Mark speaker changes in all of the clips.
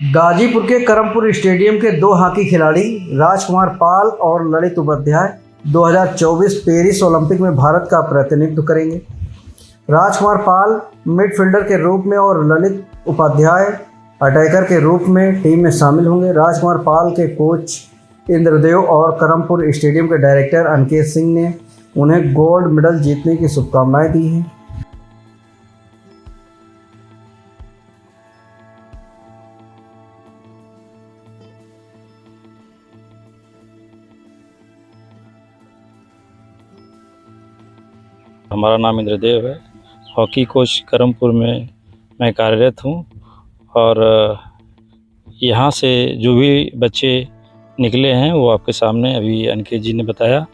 Speaker 1: गाजीपुर के करमपुर स्टेडियम के दो हॉकी खिलाड़ी राजकुमार पाल और ललित उपाध्याय 2024 पेरिस ओलंपिक में भारत का प्रतिनिधित्व करेंगे। राजकुमार पाल मिडफील्डर के रूप में और ललित उपाध्याय अटैकर के रूप में टीम में शामिल होंगे। राजकुमार पाल के कोच इंद्रदेव और करमपुर स्टेडियम के डायरेक्टर अनिकेत सिंह ने उन्हें गोल्ड मेडल जीतने की शुभकामनाएं दी हैं।
Speaker 2: हमारा नाम इंद्रदेव है। हॉकी कोच करमपुर में मैं कार्यरत हूँ और यहाँ से जो भी बच्चे निकले हैं वो आपके सामने अभी अनिकेत जी ने बताया।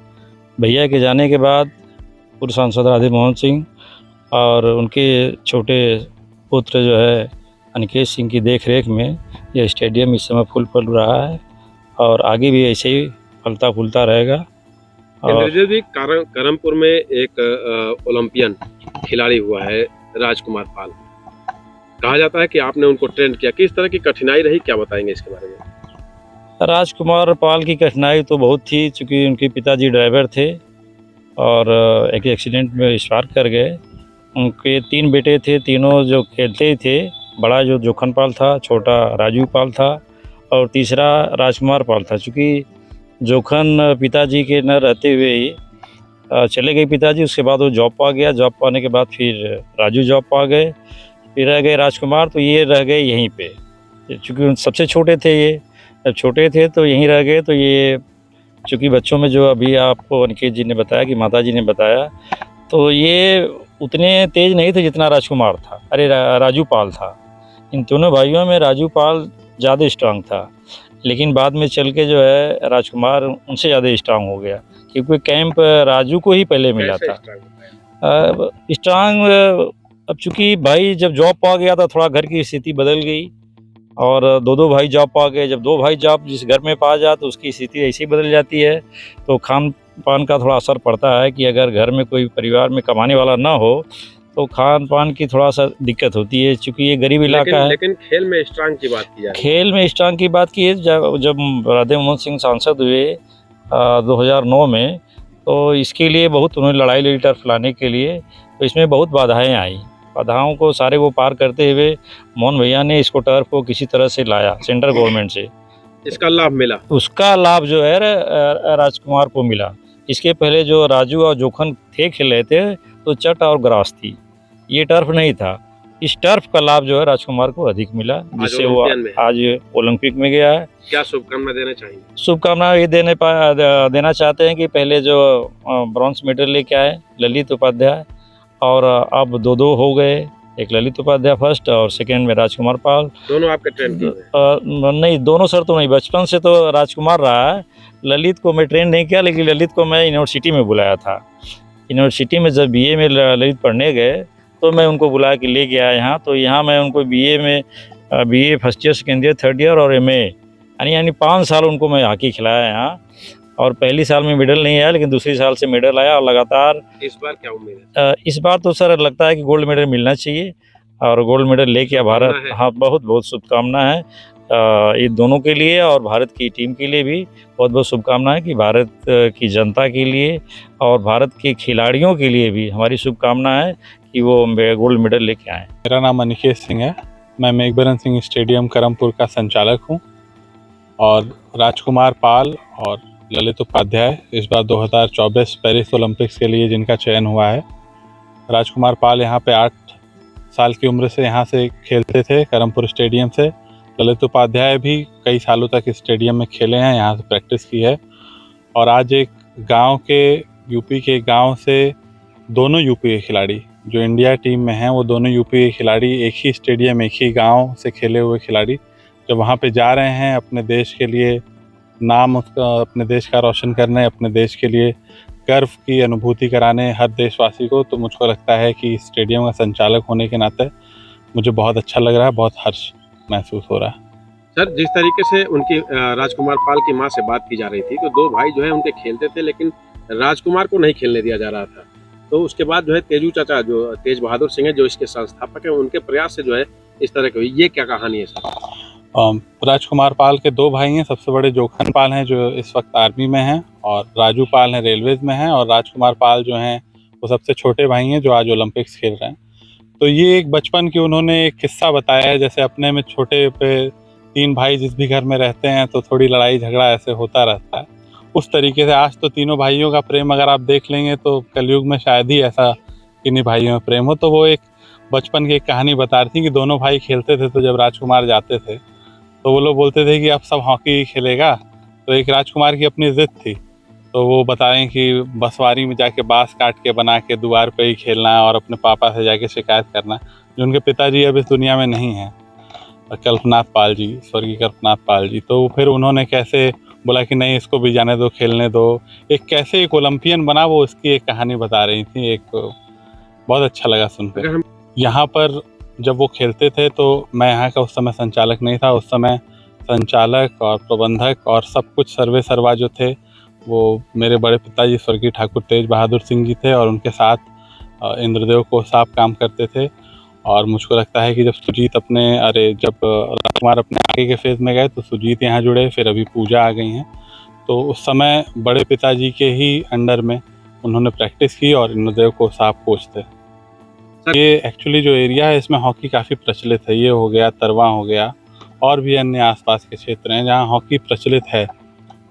Speaker 2: भैया के जाने के बाद पूर्व सांसद राधे मोहन सिंह और उनके छोटे पुत्र जो है अनिकेत सिंह की देखरेख में यह स्टेडियम इस समय फूल फल रहा है और आगे भी ऐसे ही फलता फूलता रहेगा।
Speaker 3: इंद्रदेव जी, करमपुर में एक ओलंपियन खिलाड़ी हुआ है राजकुमार पाल। कहा जाता है कि आपने उनको ट्रेन किया, किस तरह की कठिनाई रही, क्या बताएंगे इसके बारे में?
Speaker 2: राजकुमार पाल की कठिनाई तो बहुत थी, चूँकि उनके पिताजी ड्राइवर थे और एक एक्सीडेंट में एक्सपायर कर गए। उनके 3 बेटे थे, तीनों जो खेलते ही थे। बड़ा जो जोखन पाल था, छोटा राजू पाल था और तीसरा राजकुमार पाल था। चूँकि जोखन पिताजी के न रहते हुए ही चले गए पिताजी, उसके बाद वो जॉब पा गया। जॉब पाने के बाद फिर राजू जॉब पा गए, फिर रह गए राजकुमार, तो ये रह गए यहीं पे। चूँकि सबसे छोटे थे, ये जब छोटे थे तो यहीं रह गए। तो ये चूँकि बच्चों में जो अभी आपको अनिकेत जी ने बताया कि माता जी ने बताया, तो ये उतने तेज़ नहीं थे जितना राजकुमार था, राजू पाल था। इन दोनों भाइयों में राजू पाल ज़्यादा स्ट्रांग था, लेकिन बाद में चल के जो है राजकुमार उनसे ज़्यादा स्ट्रांग हो गया, क्योंकि कैंप राजू को ही पहले मिला था। स्ट्रांग अब चूँकि भाई जब जॉब पा गया था, थोड़ा घर की स्थिति बदल गई और दो भाई जॉब पा गए। जब 2 भाई जॉब जिस घर में पा जाए तो उसकी स्थिति ऐसी बदल जाती है। तो खान पान का थोड़ा असर पड़ता है कि अगर घर में कोई परिवार में कमाने वाला ना हो तो खान पान की थोड़ा सा दिक्कत होती है, चूँकि ये गरीब इलाका है।
Speaker 3: लेकिन खेल में स्ट्रांग की बात की जाए,
Speaker 2: खेल में स्ट्रांग की बात की है। जब राधे मोहन सिंह सांसद हुए 2009 में, तो इसके लिए बहुत उन्होंने लड़ाई लड़ी टर्फ लाने के लिए। तो इसमें बहुत बाधाएं आई। बाधाओं को सारे वो पार करते हुए मोहन भैया ने इसको टर्फ को किसी तरह से लाया सेंट्रल गवर्नमेंट से।
Speaker 3: इसका लाभ मिला।
Speaker 2: उसका लाभ जो है राजकुमार को मिला। इसके पहले जो राजू और जोखन थे खेल रहे थे तो चट और ग्रास थी, ये टर्फ नहीं था। इस टर्फ का लाभ जो है राजकुमार को अधिक मिला, जिससे वो आज ओलंपिक में गया है।
Speaker 3: क्या शुभकामना देना चाहेंगे?
Speaker 2: शुभकामना ये देना चाहते हैं कि पहले जो ब्रॉन्ज मेडल लेके आए ललित उपाध्याय, और अब 2 हो गए। एक ललित उपाध्याय फर्स्ट और सेकेंड में राजकुमार पाल।
Speaker 3: दोनों आपके ट्रेन किए?
Speaker 2: नहीं, दोनों सर तो नहीं, बचपन से तो राजकुमार रहा है। ललित को मैं ट्रेन नहीं किया, लेकिन ललित को मैं यूनिवर्सिटी में बुलाया था। यूनिवर्सिटी में जब BA में ललित पढ़ने गए तो मैं उनको बुला के ले गया यहाँ। तो यहाँ मैं उनको BA first year, second year, third year और MA यानी 5 साल उनको मैं हॉकी खिलाया यहाँ। और पहली साल में मेडल नहीं आया, लेकिन दूसरी साल से मेडल आया और लगातार।
Speaker 3: इस बार क्या उम्मीद है?
Speaker 2: इस बार तो सर लगता है कि गोल्ड मेडल मिलना चाहिए और गोल्ड मेडल लेके भारत। हाँ, बहुत बहुत शुभकामना है ये दोनों के लिए और भारत की टीम के लिए भी बहुत बहुत शुभकामनाएं कि भारत की जनता के लिए और भारत के खिलाड़ियों के लिए भी हमारी शुभकामना है कि वो गोल्ड मेडल लेके आएँ।
Speaker 4: मेरा नाम अनिकेत सिंह है। मैं मेघबरन सिंह स्टेडियम करमपुर का संचालक हूँ और राजकुमार पाल और ललित उपाध्याय इस बार 2024 पेरिस ओलंपिक्स के लिए जिनका चयन हुआ है। राजकुमार पाल यहाँ पे 8 साल की उम्र से यहाँ से खेलते थे करमपुर स्टेडियम से। ललित उपाध्याय भी कई सालों तक इस स्टेडियम में खेले हैं, यहाँ से प्रैक्टिस की है। और आज एक गांव के, यूपी के गांव से दोनों यूपी के खिलाड़ी जो इंडिया टीम में हैं, वो दोनों यूपी के खिलाड़ी एक ही स्टेडियम, एक ही गांव से खेले हुए खिलाड़ी जब वहाँ पे जा रहे हैं अपने देश के लिए नाम, उसका अपने देश का रोशन करने, अपने देश के लिए गर्व की अनुभूति कराने हर देशवासी को, तो मुझको लगता है कि स्टेडियम का संचालक होने के नाते मुझे बहुत अच्छा लग रहा है, बहुत हर्ष महसूस हो रहा है।
Speaker 3: सर, जिस तरीके से उनकी राजकुमार पाल की माँ से बात की जा रही थी, तो 2 भाई जो है उनके खेलते थे, लेकिन राजकुमार को नहीं खेलने दिया जा रहा था। तो उसके बाद जो है तेजू चाचा, जो तेज बहादुर सिंह है, जो इसके संस्थापक हैं, उनके प्रयास से जो है इस तरह की हुई। ये क्या कहानी है सर?
Speaker 4: राजकुमार पाल के दो भाई हैं। सबसे बड़े जोखन पाल हैं जो इस वक्त आर्मी में हैं, और राजू पाल हैं रेलवेज में हैं, और राजकुमार पाल जो हैं वो सबसे छोटे भाई हैं जो आज ओलंपिक्स खेल रहे हैं। तो ये एक बचपन की उन्होंने एक किस्सा बताया है, जैसे अपने में छोटे पे 3 भाई जिस भी घर में रहते हैं तो थोड़ी लड़ाई झगड़ा ऐसे होता रहता है। उस तरीके से आज तो तीनों भाइयों का प्रेम अगर आप देख लेंगे तो कलयुग में शायद ही ऐसा किन्हीं भाइयों में प्रेम हो। तो वो एक बचपन की एक कहानी बता रही थी कि दोनों भाई खेलते थे, तो जब राजकुमार जाते थे तो वो लोग बोलते थे कि अब सब हॉकी खेलेगा। तो एक राजकुमार की अपनी ज़िद थी, तो वो बताएं कि बसवारी में जाके बांस काट के बना के दीवार पे ही खेलना है और अपने पापा से जाके शिकायत करना, जो उनके पिताजी अब इस दुनिया में नहीं हैं, कल्पनाथ पाल जी, स्वर्गीय कल्पनाथ पाल जी। तो फिर उन्होंने कैसे बोला कि नहीं इसको भी जाने दो, खेलने दो, एक कैसे एक ओलंपियन बना, वो इसकी एक कहानी बता रही थी। एक बहुत अच्छा लगा सुनकर। यहाँ पर जब वो खेलते थे तो मैं यहाँ का उस समय संचालक नहीं था। उस समय संचालक और प्रबंधक और सब कुछ सर्वे सर्वा जो थे वो मेरे बड़े पिताजी स्वर्गीय ठाकुर तेज बहादुर सिंह जी थे, और उनके साथ इंद्रदेव को साफ काम करते थे। और मुझको लगता है कि जब राजकुमार अपने आगे के फेज़ में गए तो सुजीत यहाँ जुड़े, फिर अभी पूजा आ गई हैं। तो उस समय बड़े पिताजी के ही अंडर में उन्होंने प्रैक्टिस की और इंद्रदेव को साफ कोच थे। ये एक्चुअली जो एरिया है इसमें हॉकी काफ़ी प्रचलित है। ये हो गया, तरवा हो गया, और भी अन्य आसपास के क्षेत्र हैं जहाँ हॉकी प्रचलित है।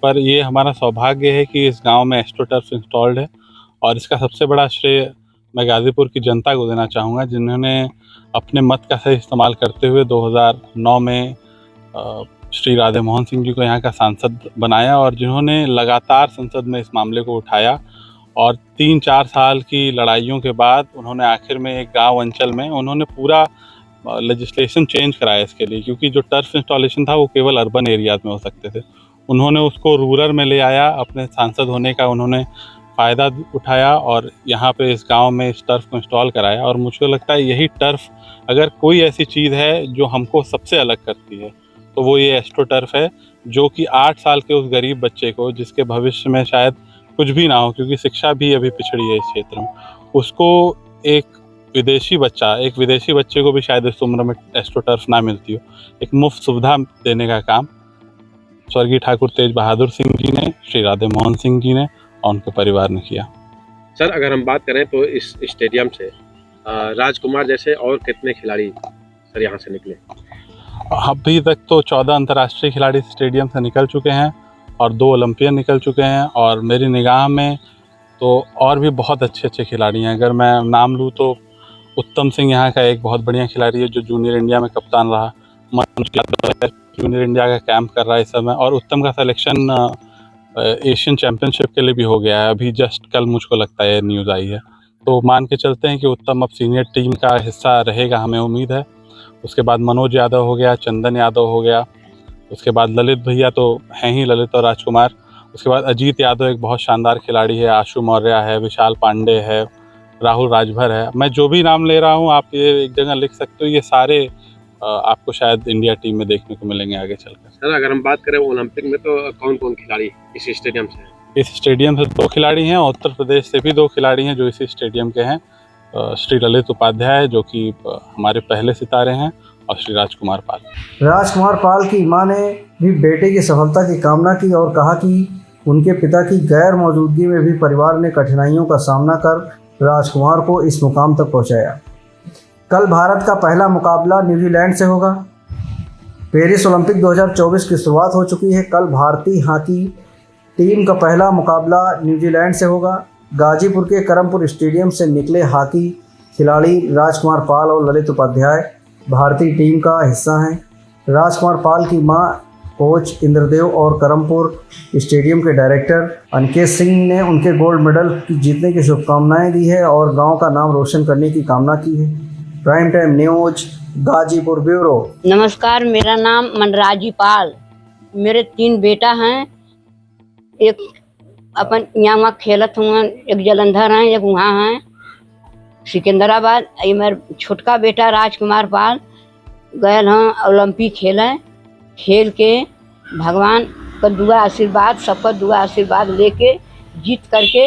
Speaker 4: पर ये हमारा सौभाग्य है कि इस गांव में एस्ट्रोटर्फ इंस्टॉल्ड है, और इसका सबसे बड़ा श्रेय मैं गाज़ीपुर की जनता को देना चाहूँगा, जिन्होंने अपने मत का सही इस्तेमाल करते हुए 2009 में श्री राधे मोहन सिंह जी को यहाँ का सांसद बनाया, और जिन्होंने लगातार संसद में इस मामले को उठाया। और 3-4 साल की लड़ाइयों के बाद उन्होंने आखिर में एक गांव अंचल में उन्होंने पूरा लेजिस्लेशन चेंज कराया इसके लिए, क्योंकि जो टर्फ इंस्टॉलेशन था वो केवल अर्बन एरियाज में हो सकते थे। उन्होंने उसको रूरल में ले आया, अपने सांसद होने का उन्होंने फ़ायदा उठाया और यहाँ पे इस गांव में इस टर्फ को इंस्टॉल कराया। और मुझे लगता है यही टर्फ, अगर कोई ऐसी चीज़ है जो हमको सबसे अलग करती है तो वो ये एस्ट्रो टर्फ है, जो कि 8 साल के उस गरीब बच्चे को, जिसके भविष्य में शायद कुछ भी ना हो क्योंकि शिक्षा भी अभी पिछड़ी है इस क्षेत्र में, उसको एक विदेशी बच्चे को भी शायद इस उम्र में एस्ट्रो टर्फ ना मिलती हो, एक मुफ्त सुविधा देने का काम स्वर्गीय ठाकुर तेज बहादुर सिंह जी ने, श्री राधे मोहन सिंह जी ने और उनके परिवार ने किया।
Speaker 3: सर अगर हम बात करें तो इस स्टेडियम से राजकुमार जैसे और कितने खिलाड़ी सर यहाँ से निकले?
Speaker 4: अभी तक तो 14 अंतर्राष्ट्रीय खिलाड़ी स्टेडियम से निकल चुके हैं और 2 ओलंपियन निकल चुके हैं, और मेरी निगाह में तो और भी बहुत अच्छे खिलाड़ी हैं। अगर मैं नाम लूँ तो उत्तम सिंह यहाँ का एक बहुत बढ़िया खिलाड़ी है जो जूनियर इंडिया में कप्तान रहा, जूनियर इंडिया का कैंप कर रहा है इस समय, और उत्तम का सिलेक्शन एशियन चैम्पियनशिप के लिए भी हो गया है। अभी जस्ट कल मुझको लगता है न्यूज़ आई है, तो मान के चलते हैं कि उत्तम अब सीनियर टीम का हिस्सा रहेगा, हमें उम्मीद है। उसके बाद मनोज यादव हो गया, चंदन यादव हो गया, उसके बाद ललित भैया तो हैं ही, ललित और राजकुमार। उसके बाद अजीत यादव एक बहुत शानदार खिलाड़ी है, आशु मौर्य है, विशाल पांडे है, राहुल राजभर है। मैं जो भी नाम ले रहा हूँ आप ये एक जगह लिख सकते हो, ये सारे आपको शायद इंडिया टीम में देखने को मिलेंगे आगे चलकर।
Speaker 3: सर अगर हम बात करें ओलंपिक में तो कौन कौन खिलाड़ी इस स्टेडियम से हैं?
Speaker 4: इस स्टेडियम से 2 खिलाड़ी हैं, उत्तर प्रदेश से भी 2 खिलाड़ी हैं जो इसी स्टेडियम के हैं, श्री ललित उपाध्याय जो कि हमारे पहले सितारे हैं, और श्री राजकुमार पाल
Speaker 1: की मां ने भी बेटे की सफलता की कामना की और कहा कि उनके पिता की गैर मौजूदगी में भी परिवार ने कठिनाइयों का सामना कर राजकुमार को इस मुकाम तक पहुंचाया। कल भारत का पहला मुकाबला न्यूजीलैंड से होगा। पेरिस ओलंपिक 2024 की शुरुआत हो चुकी है। कल भारतीय हॉकी टीम का पहला मुकाबला न्यूजीलैंड से होगा। गाजीपुर के करमपुर स्टेडियम से निकले हॉकी खिलाड़ी राजकुमार पाल और ललित उपाध्याय भारतीय टीम का हिस्सा हैं। राजकुमार पाल की मां कोच इंद्रदेव और करमपुर स्टेडियम के डायरेक्टर अनिकेत सिंह ने उनके गोल्ड मेडल जीतने की शुभकामनाएं दी है और गांव का नाम रोशन करने की कामना की है। Prime time news Ghazipur bureau.
Speaker 5: नमस्कार, मेरा नाम मनराजी पाल, मेरे 3 बेटा हैं। एक अपन यहाँ खेलत हुआ, एक जलंधर हैं, एक वहाँ हैं सिकंदराबाद। ये मेरा छोटका बेटा राजकुमार पाल गए हैं ओलंपिक खेल के भगवान का दुआ आशीर्वाद, सबका दुआ आशीर्वाद लेके जीत करके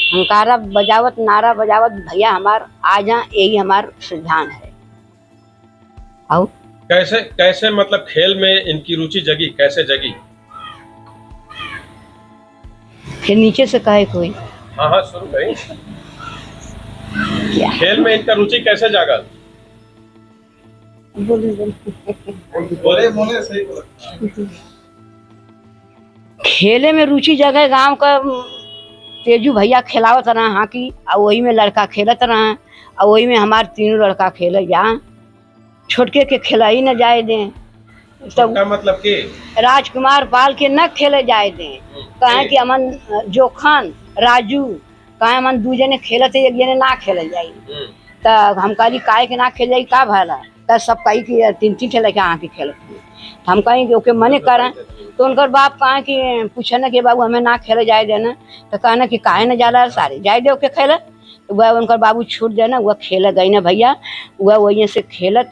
Speaker 5: हंकारा बजावत, नारा बजावत भैया हमार आ जा, यही हमार सिद्धांत है। आओ
Speaker 3: कैसे कैसे मतलब खेल में इनकी रुचि जगी, कैसे जगी?
Speaker 5: फिर नीचे से कहे कोई
Speaker 3: हाँ हाँ, शुरू करें।
Speaker 5: क्या
Speaker 3: खेल में इनका रुचि कैसे जागा? बोले बोले सही बोला।
Speaker 5: खेले में रुचि जगह गांव का तेजू भैया खिलावत रहा हॉकी और वही में लड़का खेलत रहा और वही में हमारे तीनों लड़का खेले जा छोटके के खिला ही न जाए दें तब
Speaker 3: छोटा मतलब कि
Speaker 5: राजकुमार पाल के न खेले जाए दें कहे कि अमन जोखन राजू कहे अमन दू जने खेलत है एक जने ना खेले जाई तो हम कहली काहे के ना खेल जाई का भला तो सब कही कि तीन तीन ठे लड़का आके खेलत तो हम कहीं कि ओके मने करें तो उनकर बाप कहा कि पूछे ना कि बाबू हमें ना खेले जाए देना तो कहना कि काहे न जाला सारे जाए दे ओके खेले तो वह उनकर बाबू छूट देना वह खेल गई ना भैया वह वही से खेलत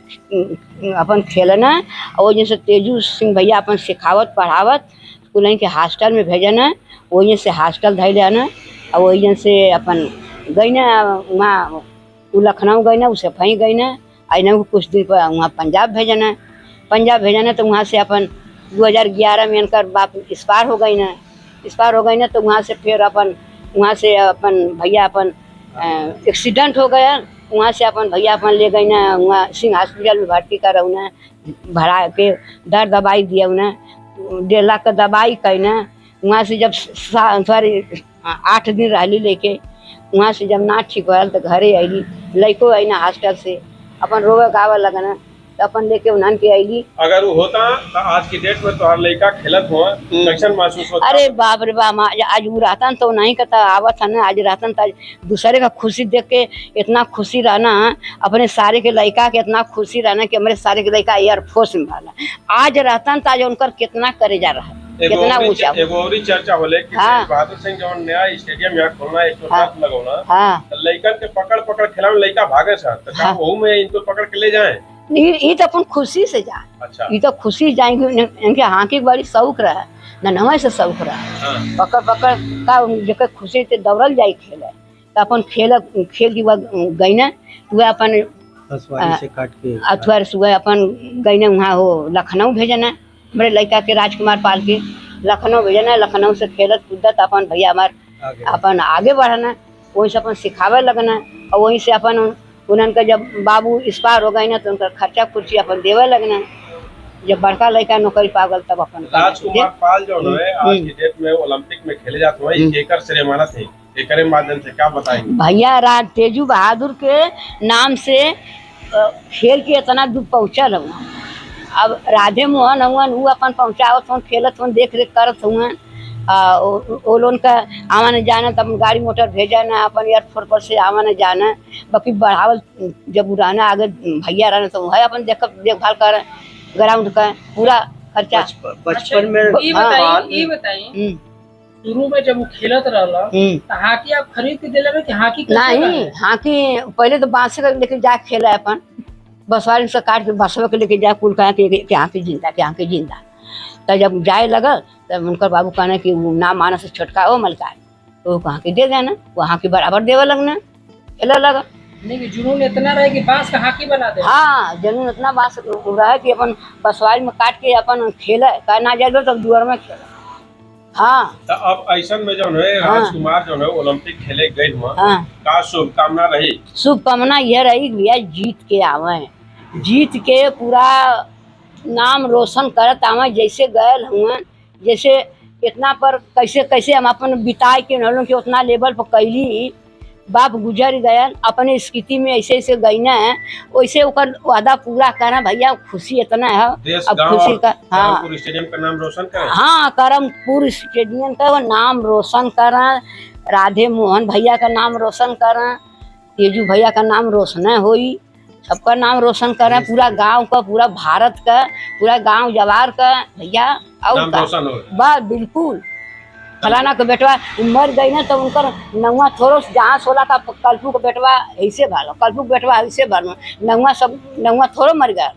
Speaker 5: अपन खेलना और वही से तेजू सिंह भैया अपन सिखावत पढ़ावत स्कूल के हॉस्टल में भेजना वही से हॉस्टल धैल जाना और वही से अपन गई ना वहाँ वो लखनऊ गई ना उसे फहीं गई ना आईना कुछ दिन पर वहाँ पंजाब भेजना तो वहाँ से अपन 2011 में इनकर बाप एक्सपायर हो गई ना तो वहाँ से फिर अपन भैया अपन एक्सीडेंट हो गया वहाँ से अपन भैया अपन ले गई ना वहाँ सिंह हॉस्पिटल में भर्ती करा उन्हें भरा के दर दवाई दिया उन्हें 1.5 लाख का दवाई कही ना वहाँ से जब सॉरी 8 दिन रहली लेके वहाँ से जब ना ठीक हो तो घरे अली लड़को आई ना हॉस्टल से अपन रोवे गावे लगना तो अपन लेके उन्हन के अली
Speaker 3: अगर वो होता तो आज की डेट में तोहर लड़का खेलत हुआ कैसन महसूस होता?
Speaker 5: अरे बाप रे बाप आज वो रहता तो नहीं कहता आवत है ना आज रहता तो आज दूसरे का खुशी देख के इतना खुशी रहना अपने सारे के लड़का के इतना खुशी रहना कि हमारे सारे के लड़का एयरफोर्स में भाला आज रहता तो आज उनकर कितना करे जा रहा है कितना ऊंचा
Speaker 3: एगो और चर्चा होले कि
Speaker 5: हाँ।
Speaker 3: बहादुर सिंह जवन नया स्टेडियम यहाँ खोलना है
Speaker 5: हाँ।
Speaker 3: लगाना
Speaker 5: हाँ
Speaker 3: तो लड़कन के पकड़ खिलावे लड़का भागे सर तो
Speaker 5: हाँ।
Speaker 3: वहू में इनको पकड़ के ले जाए।
Speaker 5: ये तो अपन खुशी से जा
Speaker 3: अच्छा
Speaker 5: ये तो खुशी जाएंगे इनके हाँकी बड़ी शौक रहा न नवा से शौक रहा
Speaker 3: हाँ।
Speaker 5: पकड़ का जकर खुशी से दौड़ल जाए खेले तो अपन खेल की वह गई ना वह अपन
Speaker 1: से काट के
Speaker 5: अथवा सुबह अपन गई ना वहाँ हो लखनऊ भेजना मेरे लड़का के राजकुमार पाल के लखनऊ भेजना लखनऊ से खेलत कूदत अपन भैया हमार अपन आगे बढ़ना वहीं से अपन सिखावे लगना और वहीं से अपन उनका जब बाबू एक्सपायर हो गए ना तो उनका खर्चा खुर्ची अपन देवे लगना जब बड़का लड़का नौकरी पागल तब अपन
Speaker 3: राजकुमार पाल जो है आज की डेट में ओलंपिक में खेले जाते हैं एकर श्रेय मानत है एकरे माध्यम से क्या बताएंगे?
Speaker 5: भैया राज तेजू बहादुर के नाम से खेल के इतना दूर पहुँचल हुआ अब राधे मोहन हुआ वो अपन पहुँचावत हुआ खेलत हुआ देख रेख करत हुआ वो लोन का आवाने जाना तब गाड़ी मोटर भेजा ना अपन एयरपोर्ट पर से आवाने जाना बाकी बढ़ावल जब रहना आगे भैया रहना तो है अपन देखभाल कर ग्राउंड का पूरा खर्चा
Speaker 1: बचपन में
Speaker 6: ये बताइए शुरू में जब वो खेलत रहला तो हाकी आप खरीद के देले कि हाकी कैसे
Speaker 5: नहीं हाकी पहले तो बांस से लेके जा खेला अपन बसवारी से काट के बसवा के लेके जा कुल कहा कि हाकी जिंदा तो जब जाए लगा तब उनकर बाबू कहना कि वो ना माना से छोटका हो मलका तो वो कहाँ के दे देना वहाँ के बराबर देवे लगना खेला लगा
Speaker 6: नहीं कि जुनून इतना रहे कि बांस का हाकी बना दे।
Speaker 5: हाँ जुनून इतना बांस रहा है कि अपन बसवारी में काट के अपन खेला का ना जाए तब दुआर में खेला। हाँ
Speaker 3: तो अब ऐसा में जो है राजकुमार जो है ओलंपिक खेले गए हुआ
Speaker 5: हाँ
Speaker 3: का शुभकामना रही?
Speaker 5: शुभकामना यह रही भैया जीत के आवे जीत के पूरा नाम रोशन करत आवे जैसे गए हुए जैसे इतना पर कैसे हम अपन बिताए के नलों के उतना लेवल पर कैली बाप गुजर गया अपने स्थिति में ऐसे गई ना वैसे ओकर वादा पूरा करना भैया खुशी इतना है अब खुशी का हाँ
Speaker 3: स्टेडियम का नाम रोशन करें।
Speaker 5: हाँ करमपुर स्टेडियम का नाम रोशन करा राधे मोहन भैया का नाम रोशन करा तेजू भैया का नाम रोशन होई सबका नाम रोशन करें पूरा गांव का पूरा भारत का पूरा गांव जवार का भैया और बस बिल्कुल फलाना का बेटवा मर गई ना तो उनकर नौवा थोड़ा जहाँ सोला था कल्पू का बेटवा ऐसे भालो कल्पू का बेटवा ऐसे भालो नौवा थोड़ा मर गया